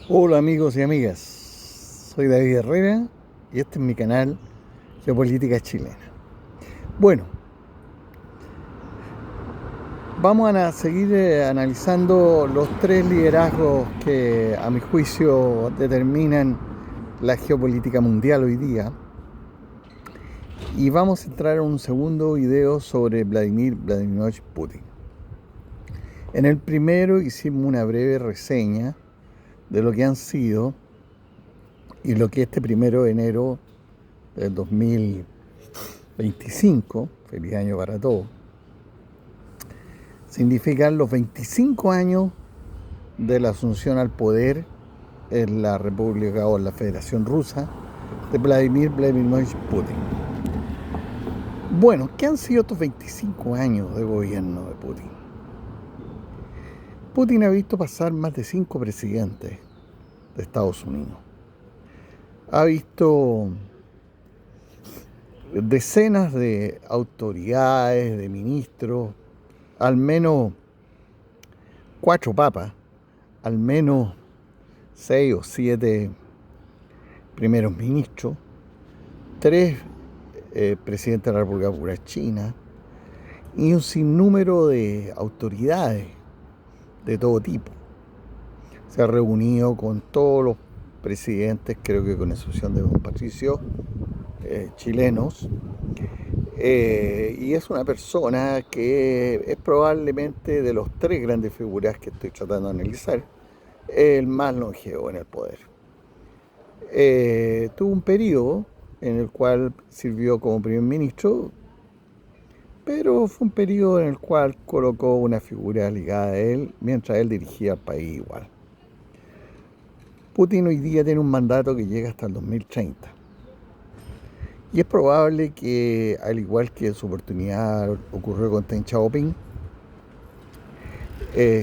Hola amigos y amigas, soy David Herrera y este es mi canal Geopolítica Chilena. Bueno, vamos a seguir analizando los tres liderazgos que a mi juicio determinan la geopolítica mundial hoy día y vamos a entrar en un segundo video sobre Vladimir Vladimirovich Putin. En el primero hicimos una breve reseña de lo que han sido y lo que este 1 de enero del 2025, feliz año para todos, significan los 25 años de la asunción al poder en la República o en la Federación Rusa de Vladimir Vladimirovich Putin. Bueno, ¿qué han sido estos 25 años de gobierno de Putin? Putin ha visto pasar más de 5 presidentes de Estados Unidos. Ha visto decenas de autoridades, de ministros, al menos 4 papas, al menos 6 o 7 primeros ministros, 3 presidentes de la República Popular China y un sinnúmero de autoridades de todo tipo. Se ha reunido con todos los presidentes, creo que con excepción de don Patricio, chilenos, y es una persona que es probablemente de los 3 grandes figuras que estoy tratando de analizar, el más longevo en el poder. Tuvo un periodo en el cual sirvió como primer ministro, pero fue un periodo en el cual colocó una figura ligada a él mientras él dirigía el país igual. Putin hoy día tiene un mandato que llega hasta el 2030. Y es probable que, al igual que en su oportunidad ocurrió con Deng Xiaoping,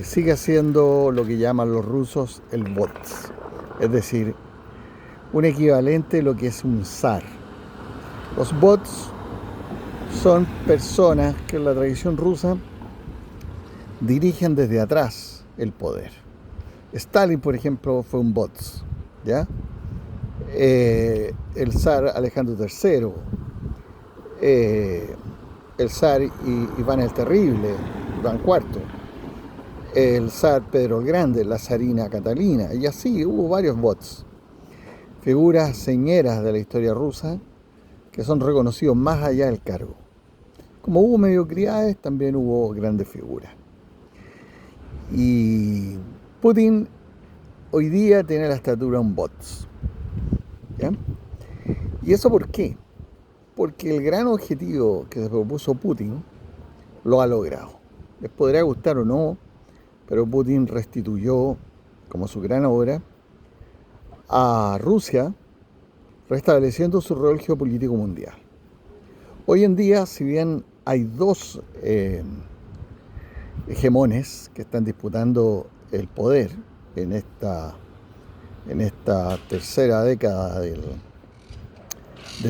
siga siendo lo que llaman los rusos el bots, es decir, un equivalente a lo que es un zar. Los bots son personas que en la tradición rusa dirigen desde atrás el poder. Stalin, por ejemplo, fue un bot, ¿ya? El zar Alejandro III, el zar Iván el Terrible, Iván IV, el zar Pedro el Grande, la zarina Catalina, y así hubo varios bots, figuras señeras de la historia rusa que son reconocidos más allá del cargo. Como hubo mediocridades, también hubo grandes figuras. Y Putin hoy día tiene la estatura de un bot, ¿ya? ¿Y eso por qué? Porque el gran objetivo que se propuso Putin lo ha logrado. Les podrá gustar o no, pero Putin restituyó, como su gran obra, a Rusia, restableciendo su rol geopolítico mundial. Hoy en día, si bien hay 2 hegemones que están disputando el poder en esta tercera década del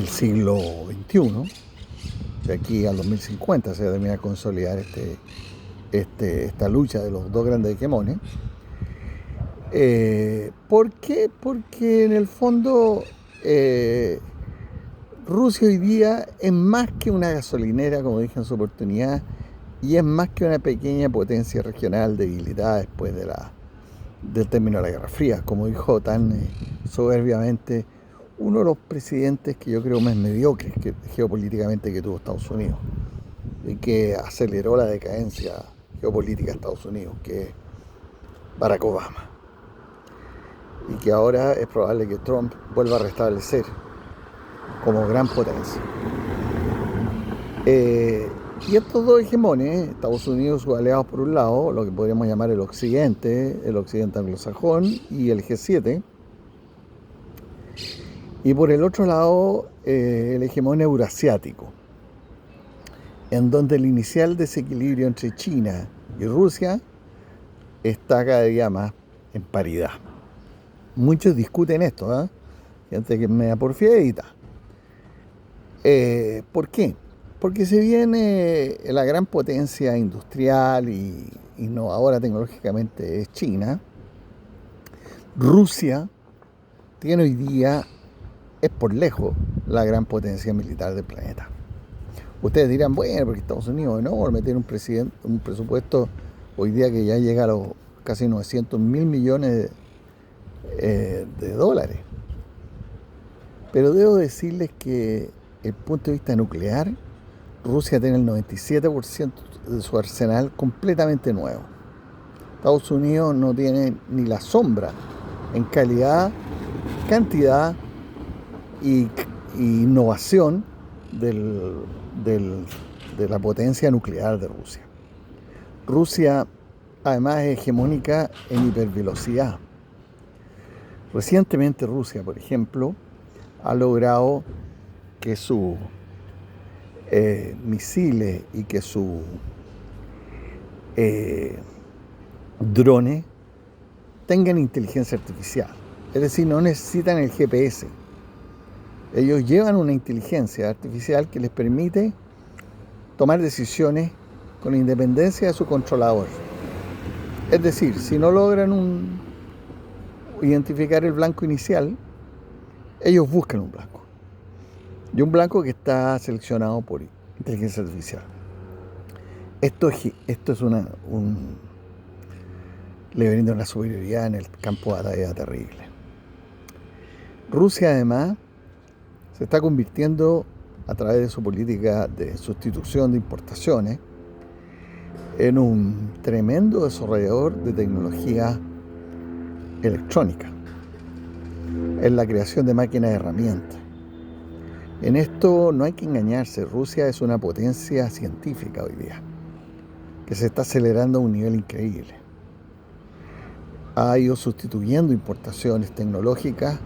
siglo XXI, de aquí al 2050 se va a terminar de consolidar esta lucha de los 2 grandes hegemones. ¿Por qué? Porque en el fondo Rusia hoy día es más que una gasolinera, como dije en su oportunidad, y es más que una pequeña potencia regional debilitada después del término de la Guerra Fría, como dijo tan soberbiamente uno de los presidentes que yo creo más mediocres geopolíticamente que tuvo Estados Unidos y que aceleró la decadencia geopolítica de Estados Unidos, que es Barack Obama, y que ahora es probable que Trump vuelva a restablecer como gran potencia. Y estos 2 hegemones, Estados Unidos y sus aliados por un lado, lo que podríamos llamar el occidente anglosajón y el G7, y por el otro lado el hegemón eurasiático, en donde el inicial desequilibrio entre China y Rusia está cada día más en paridad. Muchos discuten esto, gente que es media porfiadita. ¿Por qué? Porque se viene la gran potencia industrial y innovadora tecnológicamente es China, Rusia tiene hoy día, es por lejos, la gran potencia militar del planeta. Ustedes dirán, bueno, porque Estados Unidos es enorme, tiene un presupuesto hoy día que ya llega a los casi 900.000 millones de dólares. Pero debo decirles que desde el punto de vista nuclear, Rusia tiene el 97% de su arsenal completamente nuevo. Estados Unidos no tiene ni la sombra en calidad, cantidad y innovación de la potencia nuclear de Rusia. Rusia además es hegemónica en hipervelocidad. Recientemente Rusia, por ejemplo, ha logrado que sus misiles y que sus drones tengan inteligencia artificial. Es decir, no necesitan el GPS. Ellos llevan una inteligencia artificial que les permite tomar decisiones con independencia de su controlador. Es decir, si no logran identificar el blanco inicial, ellos buscan un blanco. Y un blanco que está seleccionado por inteligencia artificial. Esto le brinda una superioridad en el campo de batalla terrible. Rusia además se está convirtiendo a través de su política de sustitución de importaciones en un tremendo desarrollador de tecnología electrónica, en la creación de máquinas de herramientas. En esto no hay que engañarse, Rusia es una potencia científica hoy día, que se está acelerando a un nivel increíble. Ha ido sustituyendo importaciones tecnológicas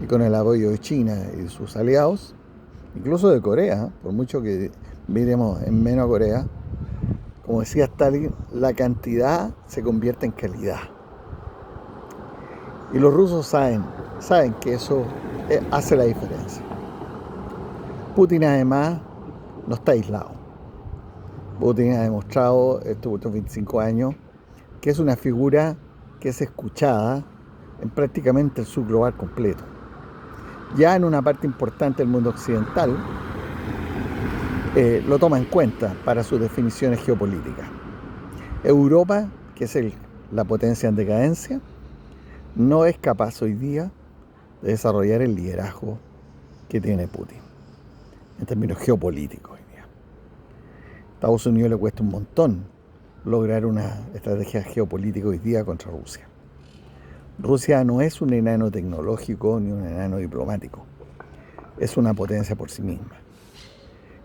y con el apoyo de China y de sus aliados, incluso de Corea, por mucho que miremos en menos a Corea, como decía Stalin, la cantidad se convierte en calidad. Y los rusos saben que eso hace la diferencia. Putin además no está aislado. Putin ha demostrado estos últimos 25 años que es una figura que es escuchada en prácticamente el sur global completo. Ya en una parte importante del mundo occidental lo toma en cuenta para sus definiciones geopolíticas. Europa, que es la potencia en decadencia, no es capaz hoy día de desarrollar el liderazgo que tiene Putin en términos geopolíticos hoy día. A Estados Unidos le cuesta un montón lograr una estrategia geopolítica hoy día contra Rusia. Rusia no es un enano tecnológico ni un enano diplomático, es una potencia por sí misma.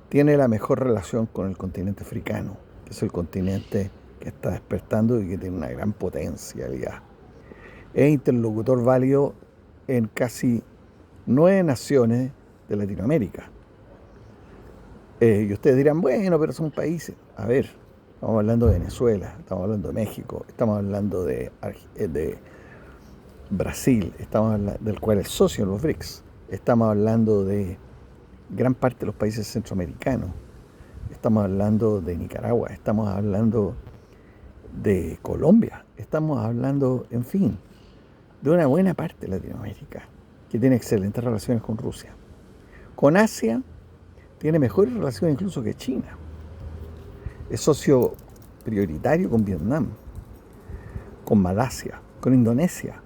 Tiene la mejor relación con el continente africano, que es el continente que está despertando y que tiene una gran potencialidad. Es interlocutor válido en casi 9 naciones de Latinoamérica. Y ustedes dirán, bueno, pero son países. A ver, estamos hablando de Venezuela, estamos hablando de México, estamos hablando de Brasil, del cual es socio en los BRICS. Estamos hablando de gran parte de los países centroamericanos. Estamos hablando de Nicaragua, estamos hablando de Colombia, estamos hablando, en fin, de una buena parte de Latinoamérica que tiene excelentes relaciones con Rusia. Con Asia tiene mejores relaciones incluso que China. Es socio prioritario con Vietnam, con Malasia, con Indonesia,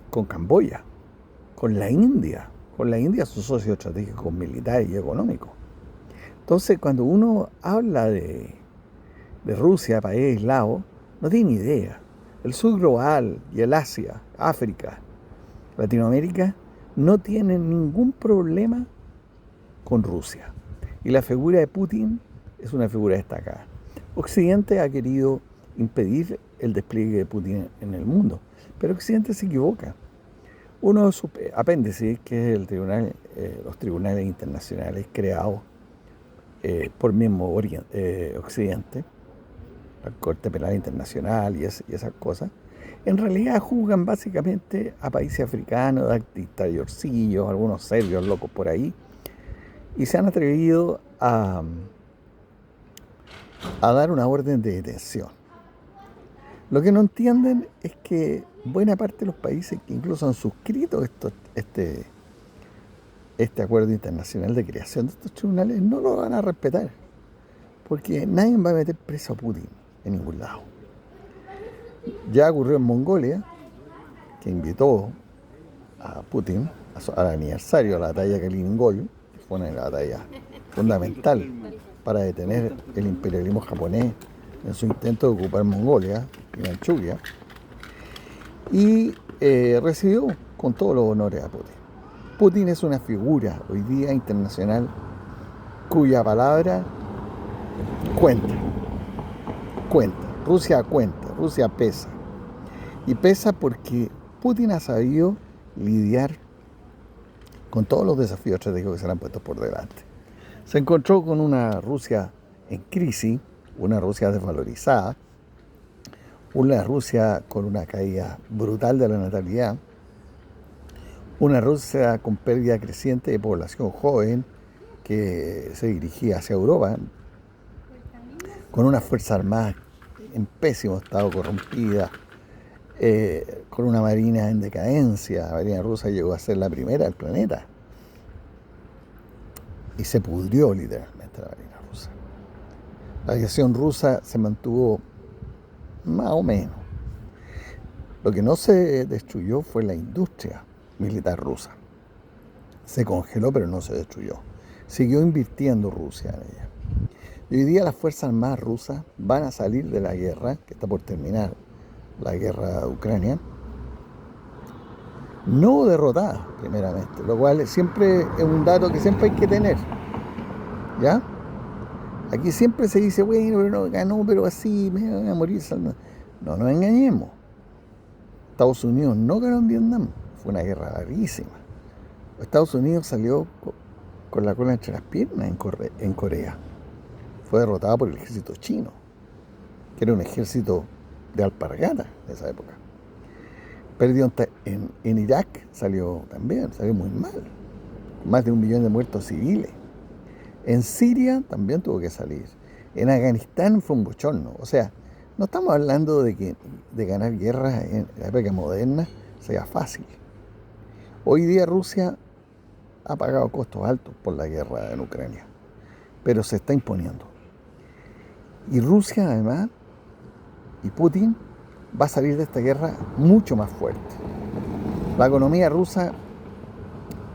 con Camboya, con la India. Con la India es su socio estratégico militar y económico. Entonces, cuando uno habla de Rusia, país aislado, no tiene ni idea. El sur global y el Asia, África, Latinoamérica, no tienen ningún problema con Rusia. Y la figura de Putin es una figura destacada. Occidente ha querido impedir el despliegue de Putin en el mundo, pero Occidente se equivoca. Uno de sus apéndices, que es los tribunales internacionales creados por mismo Occidente, la Corte Penal Internacional y esas cosas, en realidad juzgan básicamente a países africanos, dictadorcillos, algunos serbios locos por ahí, y se han atrevido a dar una orden de detención. Lo que no entienden es que buena parte de los países que incluso han suscrito este acuerdo internacional de creación de estos tribunales no lo van a respetar, porque nadie va a meter preso a Putin en ningún lado. Ya ocurrió en Mongolia, que invitó a Putin al aniversario de la batalla de Kaliningrado, que fue una batalla fundamental para detener el imperialismo japonés en su intento de ocupar Mongolia y Manchuria, y recibió con todos los honores a Putin. Putin es una figura hoy día internacional cuya palabra cuenta. Rusia pesa. Y pesa porque Putin ha sabido lidiar con todos los desafíos estratégicos que se le han puesto por delante. Se encontró con una Rusia en crisis, una Rusia desvalorizada, una Rusia con una caída brutal de la natalidad, una Rusia con pérdida creciente de población joven que se dirigía hacia Europa, con una fuerza armada en pésimo estado, corrompida, con una marina en decadencia. La marina rusa llegó a ser la primera del planeta y se pudrió literalmente la marina rusa. La aviación rusa se mantuvo más o menos. Lo que no se destruyó fue la industria militar rusa. Se congeló, pero no se destruyó. Siguió invirtiendo Rusia en ella. Y hoy día las Fuerzas Armadas rusas van a salir de la guerra, que está por terminar, la guerra de Ucrania, no derrotadas primeramente, lo cual siempre es un dato que siempre hay que tener. ¿Ya? Aquí siempre se dice, bueno, pero no ganó, pero así, me van a morir. No nos engañemos. Estados Unidos no ganó en Vietnam, fue una guerra larguísima. Estados Unidos salió con la cola entre las piernas en Corea. Fue derrotada por el ejército chino, que era un ejército de alpargatas de esa época. Perdió en Irak, salió muy mal. Más de 1 millón de muertos civiles. En Siria también tuvo que salir. En Afganistán fue un bochorno. O sea, no estamos hablando de ganar guerras en la época moderna sea fácil. Hoy día Rusia ha pagado costos altos por la guerra en Ucrania, pero se está imponiendo. Y Rusia, además, y Putin, va a salir de esta guerra mucho más fuerte. La economía rusa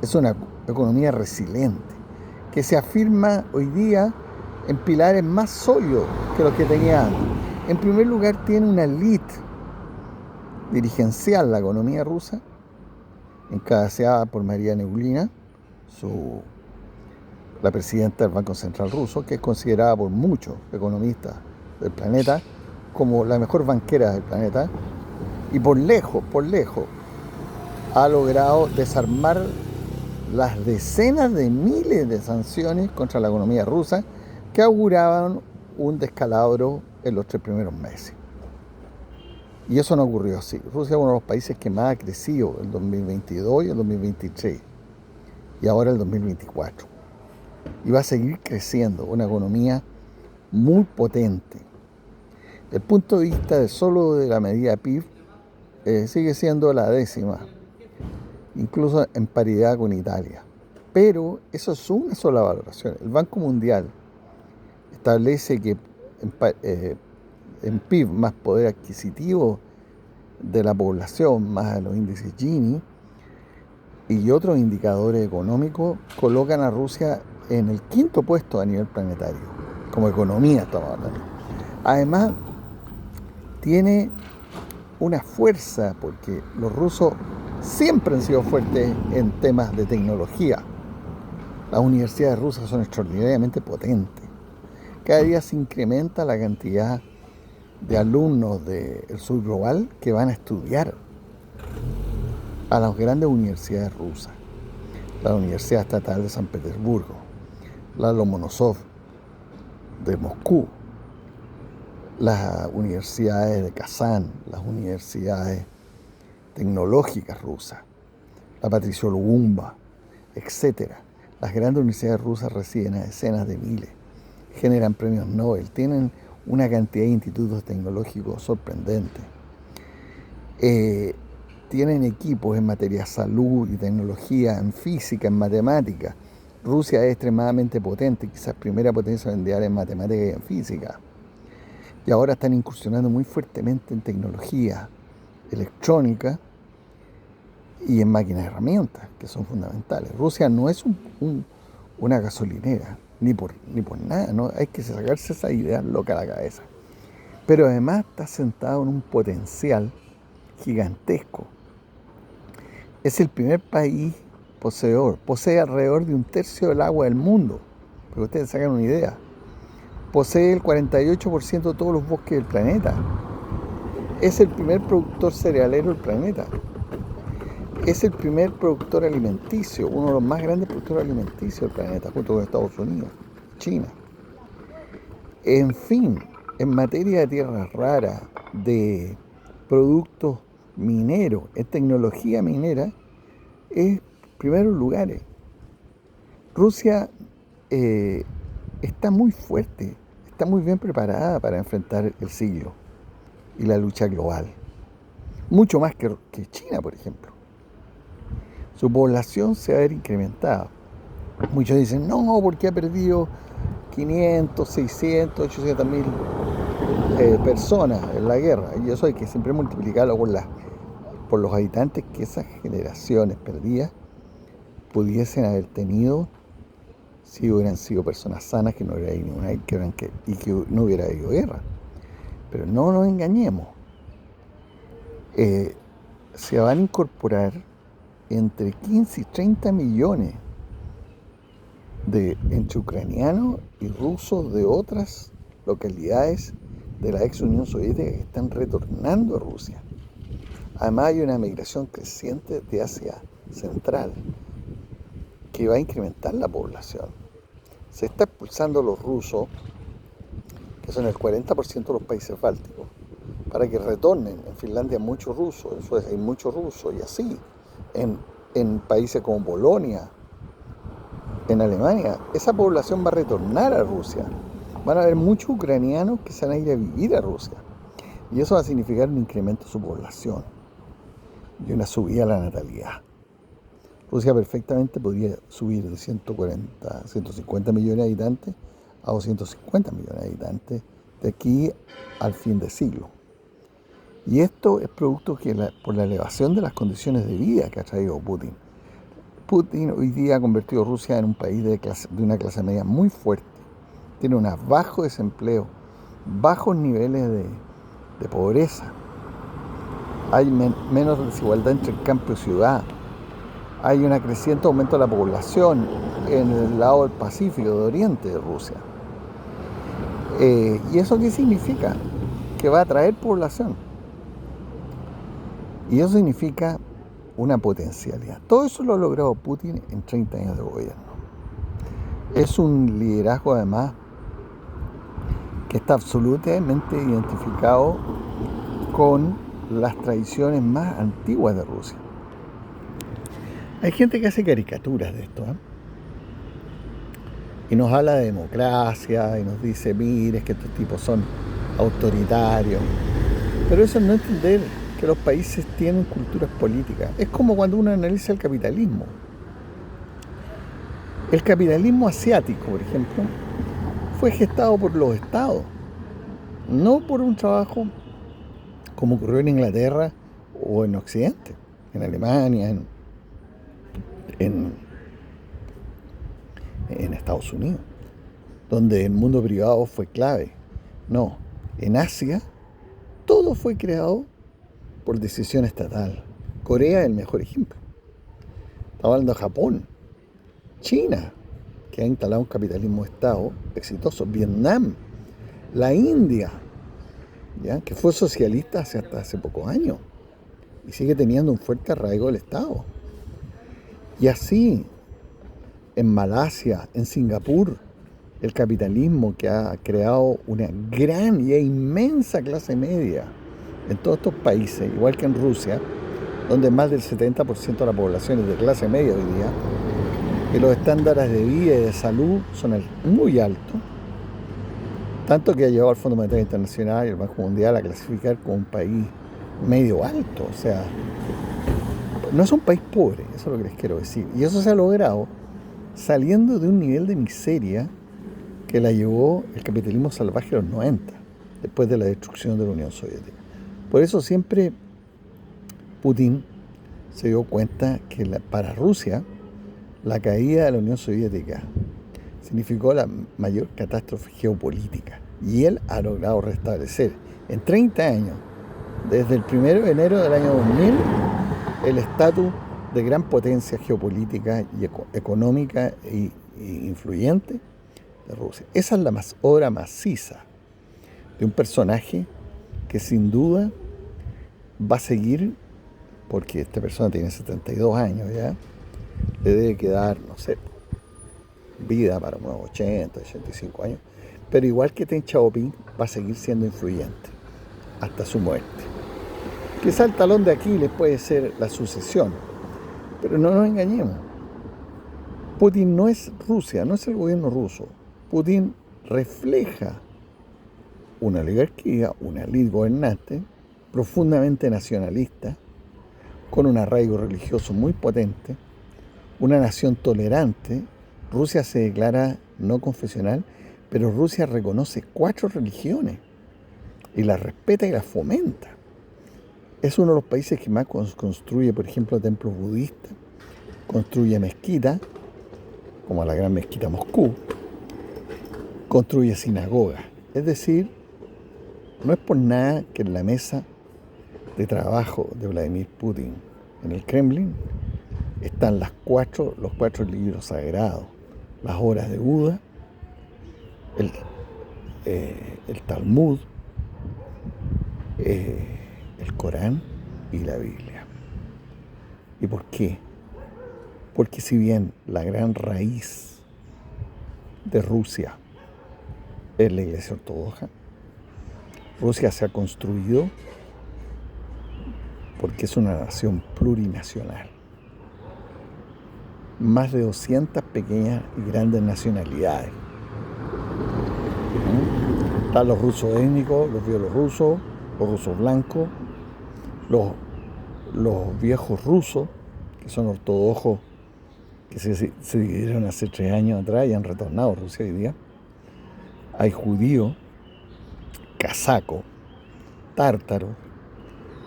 es una economía resiliente, que se afirma hoy día en pilares más sólidos que los que tenía antes. En primer lugar, tiene una élite dirigencial la economía rusa, encabezada por María Neulina, la presidenta del Banco Central ruso, que es considerada por muchos economistas del planeta como la mejor banquera del planeta, y por lejos, ha logrado desarmar las decenas de miles de sanciones contra la economía rusa que auguraban un descalabro en los 3 primeros meses. Y eso no ocurrió así. Rusia es uno de los países que más ha crecido en el 2022 y el 2023, y ahora el 2024. Y va a seguir creciendo, una economía muy potente. Desde el punto de vista solo de la medida PIB, sigue siendo la 10ª, incluso en paridad con Italia. Pero eso es una sola valoración. El Banco Mundial establece que en PIB más poder adquisitivo de la población, más los índices Gini y otros indicadores económicos, colocan a Rusia en el 5º puesto a nivel planetario, como economía estamos hablando. Además, tiene una fuerza, porque los rusos siempre han sido fuertes en temas de tecnología. Las universidades rusas son extraordinariamente potentes. Cada día se incrementa la cantidad de alumnos del sur global que van a estudiar a las grandes universidades rusas. La Universidad Estatal de San Petersburgo, la Lomonosov de Moscú, las universidades de Kazán, las universidades tecnológicas rusas, la Patricio Lugumba, etc. Las grandes universidades rusas reciben a decenas de miles, generan premios Nobel, tienen una cantidad de institutos tecnológicos sorprendentes. Eh, Tienen equipos en materia de salud y tecnología, en física, en matemática. Rusia es extremadamente potente, quizás primera potencia mundial en matemática y en física. Y ahora están incursionando muy fuertemente en tecnología electrónica y en máquinas de herramientas, que son fundamentales. Rusia no es una gasolinera, ni por nada, ¿no? Hay que sacarse esa idea loca a la cabeza. Pero además está sentado en un potencial gigantesco. Es el primer país poseedor, posee alrededor de un tercio del agua del mundo, para que ustedes se hagan una idea. Posee el 48% de todos los bosques del planeta. Es el primer productor cerealero del planeta. Es el primer productor alimenticio, uno de los más grandes productores alimenticios del planeta, junto con Estados Unidos, China. En fin, en materia de tierras raras, de productos mineros, en tecnología minera, es primeros lugares. Rusia está muy fuerte, está muy bien preparada para enfrentar el siglo y la lucha global. Mucho más que China, por ejemplo. Su población se va a ver incrementada. Muchos dicen, no, porque ha perdido 500, 600, 800 mil personas en la guerra. Y eso hay que siempre multiplicarlo por los habitantes que esas generaciones perdidas pudiesen haber tenido si hubieran sido personas sanas, que no hubiera habido ninguna y que no hubiera habido guerra. Pero no nos engañemos. Se van a incorporar entre 15 y 30 millones entre ucranianos y rusos de otras localidades de la ex Unión Soviética que están retornando a Rusia. Además hay una migración creciente de Asia Central que va a incrementar la población. Se está expulsando a los rusos, que son el 40% de los países bálticos, para que retornen. En Finlandia hay muchos rusos, en Suecia hay muchos rusos, y así. En países como Polonia, en Alemania, esa población va a retornar a Rusia. Van a haber muchos ucranianos que se van a ir a vivir a Rusia. Y eso va a significar un incremento de su población y una subida a la natalidad. Rusia perfectamente podría subir de 140, 150 millones de habitantes a 250 millones de habitantes de aquí al fin de siglo. Y esto es producto por la elevación de las condiciones de vida que ha traído Putin. Putin hoy día ha convertido a Rusia en un país de una clase media muy fuerte. Tiene un bajo desempleo, bajos niveles de pobreza. Hay menos desigualdad entre el campo y ciudad. Hay un creciente aumento de la población en el lado del Pacífico, de Oriente de Rusia. ¿Y eso qué significa? Que va a atraer población. Y eso significa una potencialidad. Todo eso lo ha logrado Putin en 30 años de gobierno. Es un liderazgo además que está absolutamente identificado con las tradiciones más antiguas de Rusia. Hay gente que hace caricaturas de esto, ¿eh? Y nos habla de democracia y nos dice, mire, es que estos tipos son autoritarios. Pero eso es no entender que los países tienen culturas políticas. Es como cuando uno analiza el capitalismo. El capitalismo asiático, por ejemplo, fue gestado por los estados, no por un trabajo como ocurrió en Inglaterra o en Occidente, en Alemania, en Estados Unidos, donde el mundo privado fue clave. No, en Asia todo fue creado por decisión estatal. Corea es el mejor ejemplo. Estaba hablando de Japón, China, que ha instalado un capitalismo de Estado exitoso, Vietnam, la India, ¿ya? Que fue socialista hasta hace pocos años y sigue teniendo un fuerte arraigo del Estado. Y así, en Malasia, en Singapur, el capitalismo que ha creado una gran y inmensa clase media en todos estos países, igual que en Rusia, donde más del 70% de la población es de clase media hoy día, y los estándares de vida y de salud son muy altos, tanto que ha llevado al Fondo Monetario Internacional y el Banco Mundial a clasificar como un país medio alto, o sea, no es un país pobre, eso es lo que les quiero decir. Y eso se ha logrado saliendo de un nivel de miseria que la llevó el capitalismo salvaje a los 90, después de la destrucción de la Unión Soviética. Por eso siempre Putin se dio cuenta que para Rusia la caída de la Unión Soviética significó la mayor catástrofe geopolítica. Y él ha logrado restablecer en 30 años, desde el 1 de enero del año 2000, el estatus de gran potencia geopolítica y económica e influyente de Rusia. Esa es la obra maciza de un personaje que sin duda va a seguir, porque esta persona tiene 72 años ya, le debe quedar, no sé, vida para unos 80, 85 años, pero igual que Deng Xiaoping va a seguir siendo influyente hasta su muerte. Quizá el talón de Aquiles puede ser la sucesión, pero no nos engañemos. Putin no es Rusia, no es el gobierno ruso. Putin refleja una oligarquía, una élite gobernante profundamente nacionalista, con un arraigo religioso muy potente, una nación tolerante. Rusia se declara no confesional, pero Rusia reconoce 4 religiones y las respeta y las fomenta. Es uno de los países que más construye, por ejemplo, templos budistas, construye mezquitas, como la gran mezquita Moscú, construye sinagogas. Es decir, no es por nada que en la mesa de trabajo de Vladimir Putin en el Kremlin están los 4 libros sagrados, las obras de Buda, el Talmud, el Corán y la Biblia. ¿Y por qué? Porque si bien la gran raíz de Rusia es la Iglesia Ortodoxa, Rusia se ha construido porque es una nación plurinacional. Más de 200 pequeñas y grandes nacionalidades. Están los rusos étnicos, los bielorrusos, los rusos blancos, los viejos rusos, que son ortodoxos, que se dividieron hace 3 años atrás y han retornado a Rusia hoy día. Hay judíos, casacos, tártaros,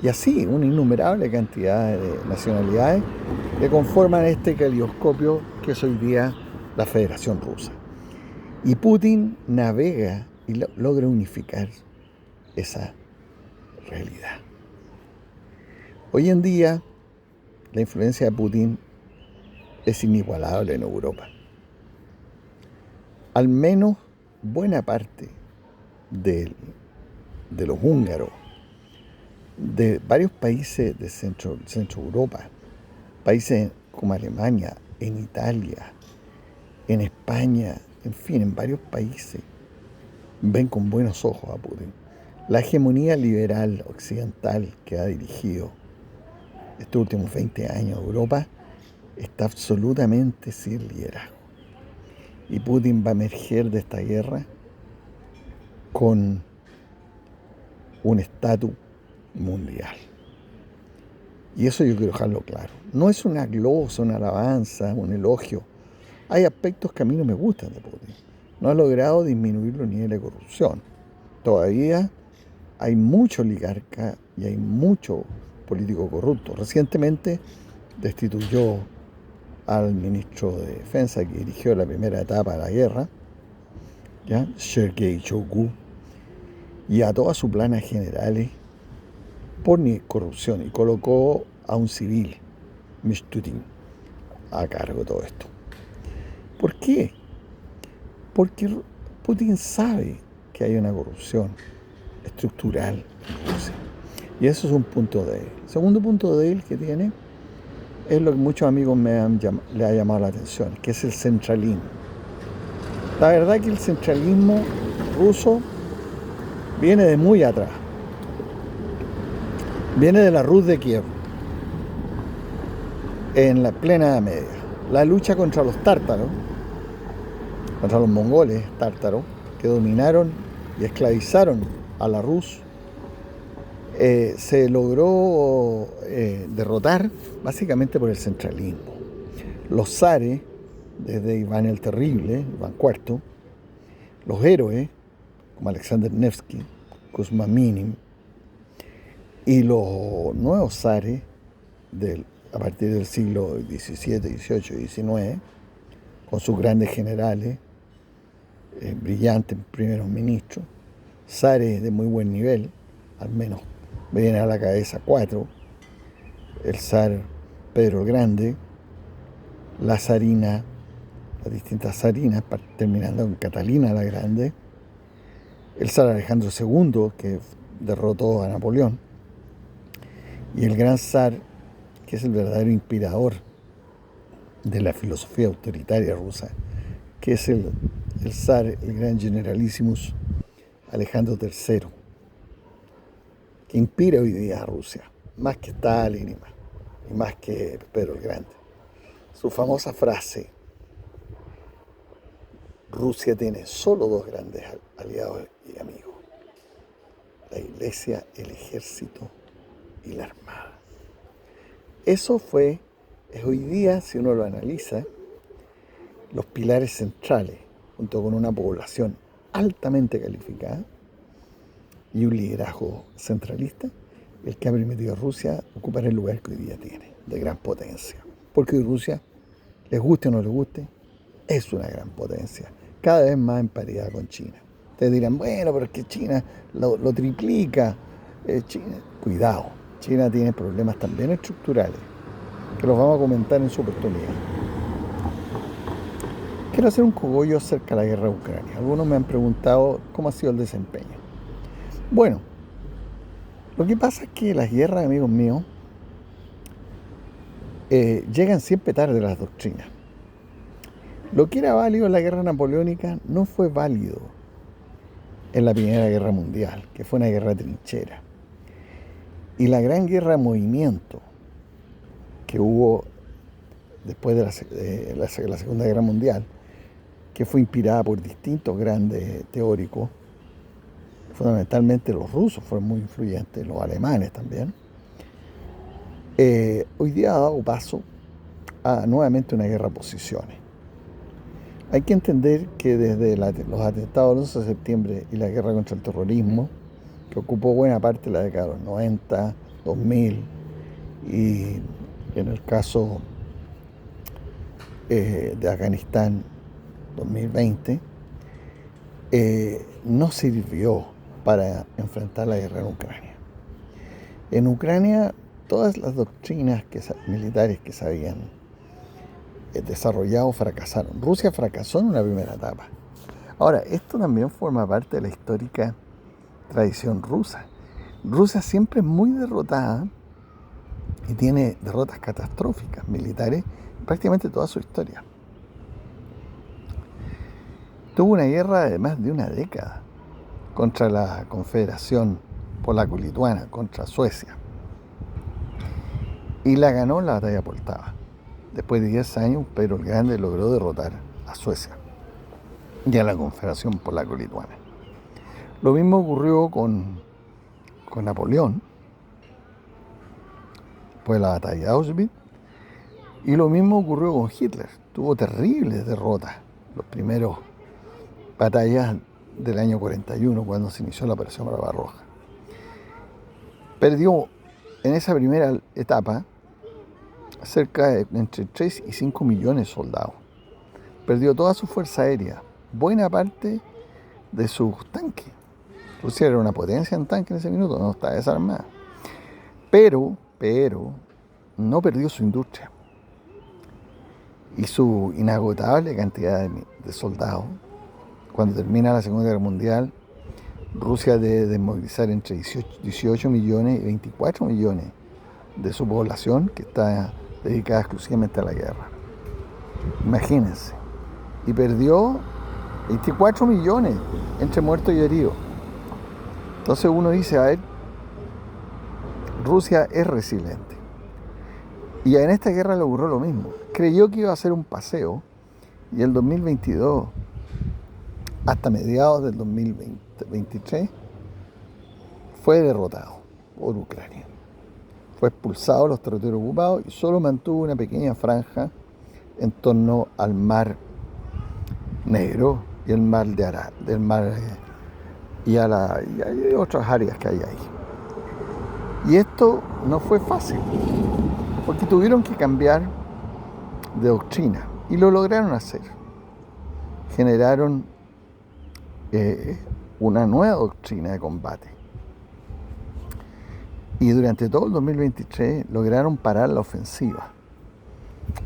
y así una innumerable cantidad de nacionalidades que conforman este caleidoscopio que es hoy día la Federación Rusa. Y Putin navega y logra unificar esa realidad. Hoy en día la influencia de Putin es inigualable en Europa. Al menos buena parte de los húngaros, de varios países de Centro Europa, países como Alemania, en Italia, en España, en fin, en varios países, ven con buenos ojos a Putin. La hegemonía liberal occidental que ha dirigido estos últimos 20 años Europa está absolutamente sin liderazgo. Y Putin va a emerger de esta guerra con un estatus mundial. Y eso yo quiero dejarlo claro. No es una glosa, una alabanza, un elogio. Hay aspectos que a mí no me gustan de Putin. No ha logrado disminuir los niveles de corrupción. Todavía hay mucho oligarca y hay mucho político corrupto. Recientemente destituyó al ministro de Defensa que dirigió la primera etapa de la guerra, ¿ya? Sergei Shoigu, y a todas sus planas generales por corrupción, y colocó a un civil, Mishustin, a cargo de todo esto. ¿Por qué? Porque Putin sabe que hay una corrupción estructural en Rusia. Y eso es un punto débil. El segundo punto débil que tiene es lo que muchos amigos le ha llamado la atención, que es el centralismo. La verdad que el centralismo ruso viene de muy atrás. Viene de la Rus de Kiev, en la plena Edad Media. La lucha contra los tártaros, contra los mongoles tártaros, que dominaron y esclavizaron a la Rus se logró derrotar básicamente por el centralismo. Los zares, desde Iván el Terrible, Iván IV, los héroes, como Alexander Nevsky, Kuzma Minin, y los nuevos zares, a partir del siglo XVII, XVIII y XIX, con sus grandes generales, brillantes primeros ministros, zares de muy buen nivel, al menos me vienen a la cabeza 4, el zar Pedro el Grande, la zarina, las distintas zarinas, terminando con Catalina la Grande, el zar Alejandro II, que derrotó a Napoleón, y el gran zar, que es el verdadero inspirador de la filosofía autoritaria rusa, que es el zar, el gran generalissimus Alejandro III, que inspira hoy día a Rusia, más que Stalin y más que Pedro el Grande. Su famosa frase: Rusia tiene solo dos grandes aliados y amigos: la iglesia, el ejército y la armada. Eso es hoy día, si uno lo analiza, los pilares centrales, junto con una población altamente calificada y un liderazgo centralista, el que ha permitido a Rusia ocupar el lugar que hoy día tiene, de gran potencia. Porque hoy Rusia, les guste o no les guste, es una gran potencia, cada vez más en paridad con China. Ustedes dirán, bueno, pero es que China lo triplica. China, cuidado, China tiene problemas también estructurales, que los vamos a comentar en su oportunidad. Quiero hacer un cogollo acerca de la guerra de Ucrania. Algunos me han preguntado cómo ha sido el desempeño. Bueno, lo que pasa es que las guerras, amigos míos, llegan siempre tarde las doctrinas. Lo que era válido en la guerra napoleónica no fue válido en la Primera Guerra Mundial, que fue una guerra trinchera. Y la gran guerra de movimiento que hubo después de la Segunda Guerra Mundial, que fue inspirada por distintos grandes teóricos, fundamentalmente los rusos fueron muy influyentes, los alemanes también, hoy día ha dado paso a nuevamente una guerra de posiciones. Hay que entender que desde los atentados del 11 de septiembre y la guerra contra el terrorismo, que ocupó buena parte de la década de los 90, 2000, y en el caso de Afganistán 2020, no sirvió para enfrentar la guerra en Ucrania. En Ucrania, todas las doctrinas militares que se habían desarrollado fracasaron. Rusia fracasó en una primera etapa. Ahora, esto también forma parte de la histórica tradición rusa. Rusia siempre es muy derrotada y tiene derrotas catastróficas militares prácticamente toda su historia. Tuvo una guerra de más de una década contra la Confederación Polaco-Lituana, contra Suecia, y la ganó en la batalla de Poltava. Después de 10 años, Pedro el Grande logró derrotar a Suecia y a la Confederación Polaco-Lituana. Lo mismo ocurrió con Napoleón, después de la batalla de Auschwitz, y lo mismo ocurrió con Hitler. Tuvo terribles derrotas, los primeros batallas del año 41, cuando se inició la Operación Barbarroja. Perdió en esa primera etapa cerca de entre 3 y 5 millones de soldados. Perdió toda su fuerza aérea, buena parte de sus tanques. Rusia era una potencia en tanques en ese minuto, no estaba desarmada. Pero no perdió su industria y su inagotable cantidad de soldados. Cuando termina la Segunda Guerra Mundial, Rusia debe desmovilizar entre 18 millones y 24 millones de su población, que está dedicada exclusivamente a la guerra. Imagínense. Y perdió 24 millones entre muertos y heridos. Entonces uno dice, a ver, Rusia es resiliente. Y en esta guerra le ocurrió lo mismo. Creyó que iba a ser un paseo, y el 2022, hasta mediados del 2023, fue derrotado. por Ucrania. Fue expulsado de los territorios ocupados y solo mantuvo una pequeña franja en torno al Mar Negro y el Mar de Arabia, del mar y hay otras áreas que hay ahí. Y esto no fue fácil, porque tuvieron que cambiar de doctrina y lo lograron hacer. Generaron una nueva doctrina de combate. Y durante todo el 2023 lograron parar la ofensiva,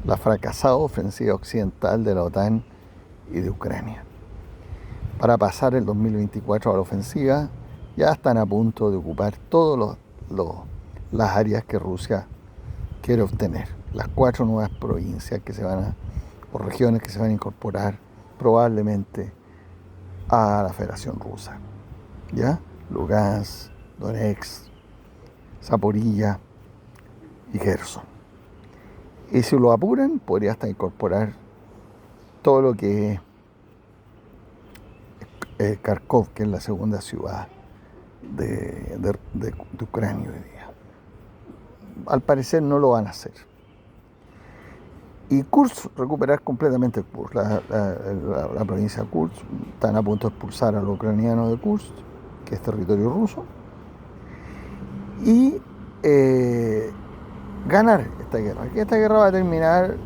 la fracasada ofensiva occidental de la OTAN y de Ucrania. Para pasar el 2024 a la ofensiva, ya están a punto de ocupar todas las áreas que Rusia quiere obtener. Las 4 nuevas provincias o regiones que se van a incorporar probablemente a la Federación Rusa. ¿Ya? Lugansk, Donetsk, Zaporilla y Kherson. Y si lo apuran, podría hasta incorporar todo lo que es Kharkov, que es la segunda ciudad de Ucrania hoy día. Al parecer no lo van a hacer. Y Kursk, recuperar completamente Kursk, la provincia de Kursk. Están a punto de expulsar a los ucranianos de Kursk, que es territorio ruso, y ganar esta guerra. Que esta guerra va a terminar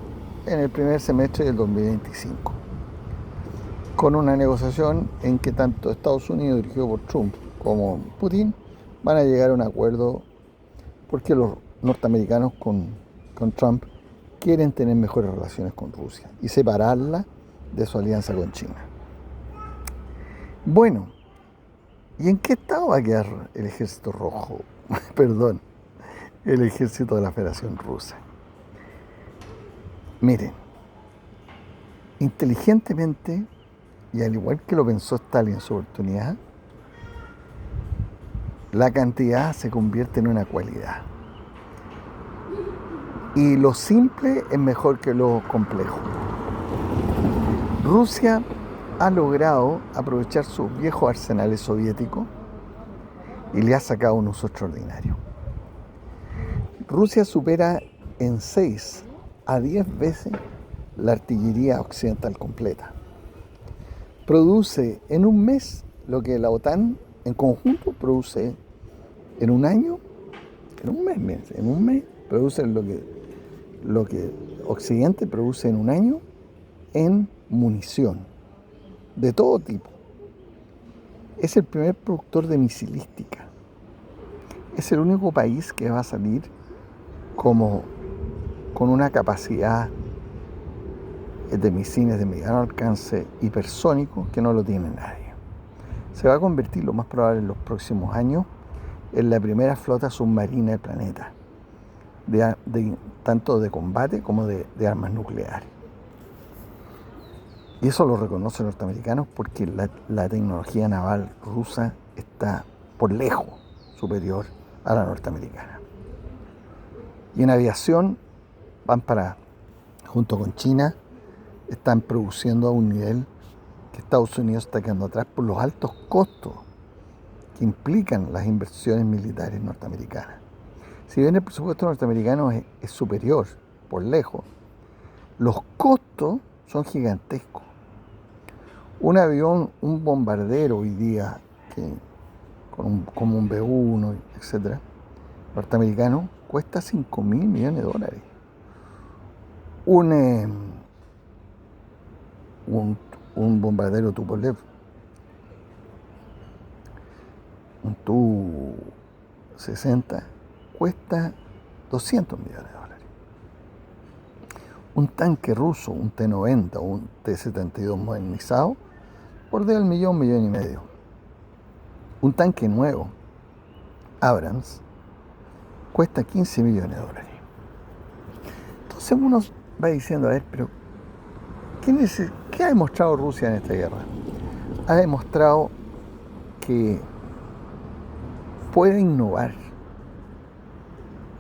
en el primer semestre del 2025, con una negociación en que tanto Estados Unidos, dirigido por Trump, como Putin, van a llegar a un acuerdo, porque los norteamericanos con Trump quieren tener mejores relaciones con Rusia y separarla de su alianza con China. Bueno, ¿y en qué estado va a quedar el ejército rojo? Perdón, el ejército de la Federación Rusa. Miren, inteligentemente, y al igual que lo pensó Stalin en su oportunidad, la cantidad se convierte en una cualidad. Y lo simple es mejor que lo complejo. Rusia ha logrado aprovechar sus viejos arsenales soviéticos y le ha sacado un uso extraordinario. Rusia supera en 6 a 10 veces la artillería occidental completa. Produce en un mes lo que la OTAN en conjunto produce en un año, en un mes produce lo que Occidente produce en un año en munición de todo tipo. Es el primer productor de misilística. Es el único país que va a salir con una capacidad de misiles de mediano alcance hipersónicos que no lo tiene nadie. Se va a convertir, lo más probable en los próximos años, en la primera flota submarina del planeta, tanto de combate como de armas nucleares. Y eso lo reconocen los norteamericanos porque la tecnología naval rusa está por lejos superior a la norteamericana. Y en aviación junto con China, están produciendo a un nivel que Estados Unidos está quedando atrás por los altos costos que implican las inversiones militares norteamericanas. Si bien el presupuesto norteamericano es superior por lejos, los costos son gigantescos. Un avión, un bombardero hoy día, como un B-1, etcétera, norteamericano, cuesta $5.000 millones. Un bombardero Tupolev, un Tu-60, cuesta $200 millones. Un tanque ruso, un T-90 o un T-72 modernizado, bordea el millón y medio. Un tanque nuevo, Abrams, cuesta $15 millones. Entonces uno va diciendo, a ver, pero ¿qué ha demostrado Rusia en esta guerra? Ha demostrado que puede innovar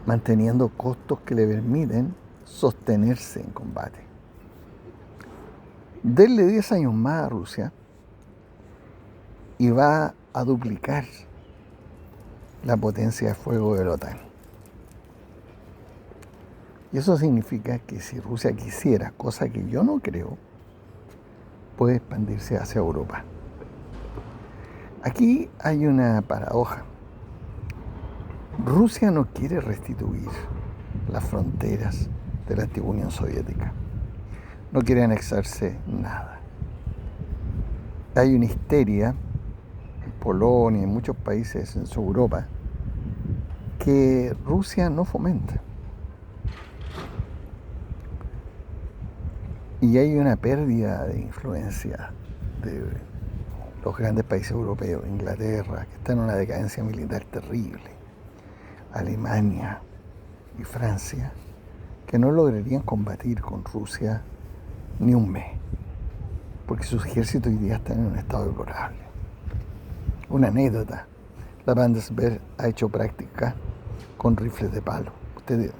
manteniendo costos que le permiten sostenerse en combate. Denle 10 años más a Rusia y va a duplicar la potencia de fuego de la OTAN. Y eso significa que si Rusia quisiera, cosa que yo no creo, puede expandirse hacia Europa. Aquí hay una paradoja. Rusia no quiere restituir las fronteras de la antigua Unión Soviética. No quiere anexarse nada. Hay una histeria en Polonia y en muchos países en Europa que Rusia no fomenta. Y hay una pérdida de influencia de los grandes países europeos, Inglaterra, que está en una decadencia militar terrible, Alemania y Francia, que no lograrían combatir con Rusia ni un mes, porque sus ejércitos hoy día están en un estado deplorable. Una anécdota, la Bundeswehr ha hecho práctica con rifles de palo. Ustedes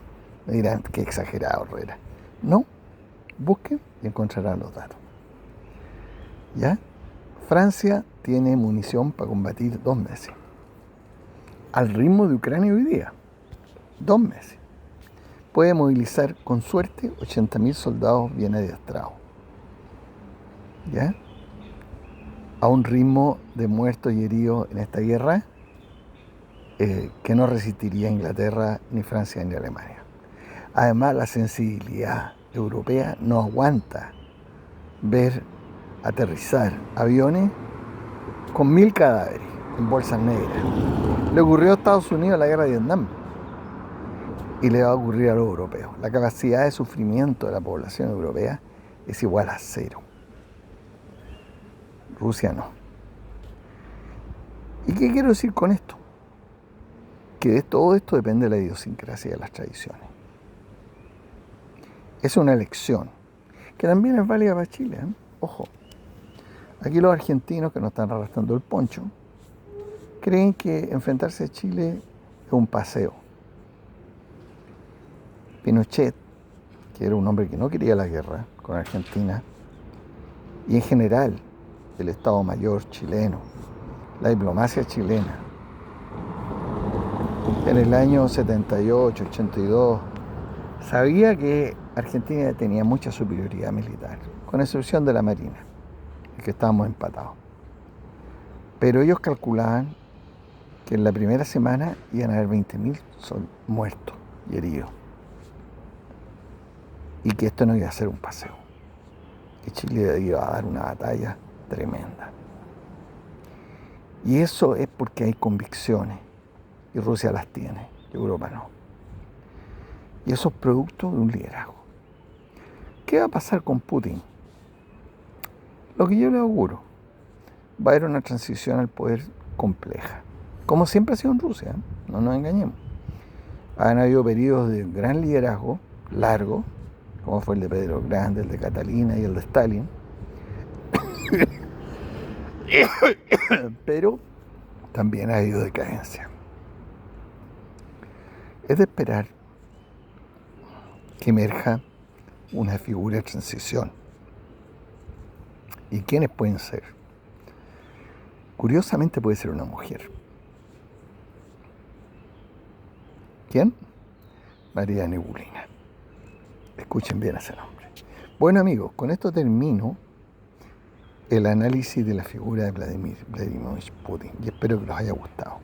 me dirán, qué exagerado, Herrera. No, busquen y encontrarán los datos. ¿Ya? Francia tiene munición para combatir 2 meses. Al ritmo de Ucrania hoy día. 2 meses. Puede movilizar con suerte 80.000 soldados bien adiestrados. ¿Ya? A un ritmo de muertos y heridos en esta guerra que no resistiría Inglaterra, ni Francia, ni Alemania. Además, la sensibilidad europea no aguanta ver aterrizar aviones con 1.000 cadáveres en bolsas negras. Le ocurrió a Estados Unidos en la guerra de Vietnam y le va a ocurrir a los europeos. La capacidad de sufrimiento de la población europea es igual a 0. Rusia no. ¿Y qué quiero decir con esto? Que de todo esto depende de la idiosincrasia de las tradiciones. Es una elección que también es válida para Chile, ¿eh? Ojo, aquí los argentinos que nos están arrastrando el poncho creen que enfrentarse a Chile es un paseo. Pinochet, que era un hombre que no quería la guerra con Argentina, y en general el Estado Mayor chileno, la diplomacia chilena, en el año 78, 82, sabía que Argentina tenía mucha superioridad militar, con excepción de la Marina, en que estábamos empatados. Pero ellos calculaban que en la primera semana iban a haber 20.000 muertos y heridos. Y que esto no iba a ser un paseo. Que Chile iba a dar una batalla tremenda. Y eso es porque hay convicciones. Y Rusia las tiene, y Europa no. Y eso es producto de un liderazgo. ¿Qué va a pasar con Putin? Lo que yo le auguro, va a haber una transición al poder compleja, como siempre ha sido en Rusia, ¿eh? No nos engañemos. Han habido periodos de gran liderazgo, largo, como fue el de Pedro Grande, el de Catalina y el de Stalin, pero también ha habido decadencia. Es de esperar que emerja una figura de transición. ¿Y quiénes pueden ser? Curiosamente puede ser una mujer. ¿Quién? María Nebulina. Escuchen bien ese nombre. Bueno, amigos, con esto termino el análisis de la figura de Vladimir Vladimirovich Putin y espero que les haya gustado.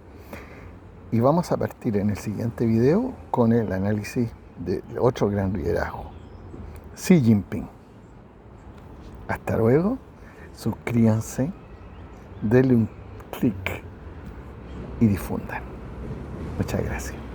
Y vamos a partir en el siguiente video con el análisis de otro gran liderazgo, Xi Jinping. Hasta luego, suscríbanse, denle un clic y difundan. Muchas gracias.